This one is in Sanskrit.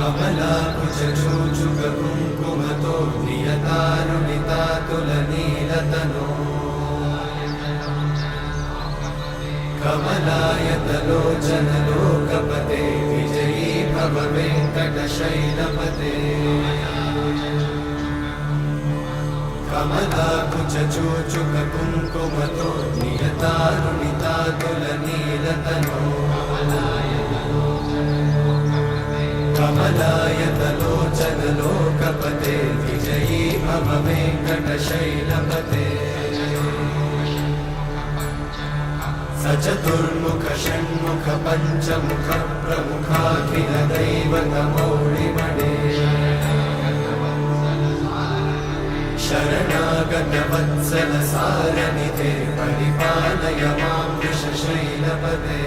कमलाकुचूचुककुङ्कुमतो नियतारुणितातुलनीलतनो कमलायतलोचनलोकपते विजयी भव वेङ्कटशैलपते कमलाकुचूचुककुङ्कुमतो नियतारुणितातुलनीलतनो कमलायतलोचनलोकपते विजयी भव वेङ्कटशैलपते सचतुर्मुख षण्मुख पञ्चमुख प्रमुखाखिल दैवतमौळिमणे शरणागत वत्सल सारनिधे परिपालय मां वृषशैलपते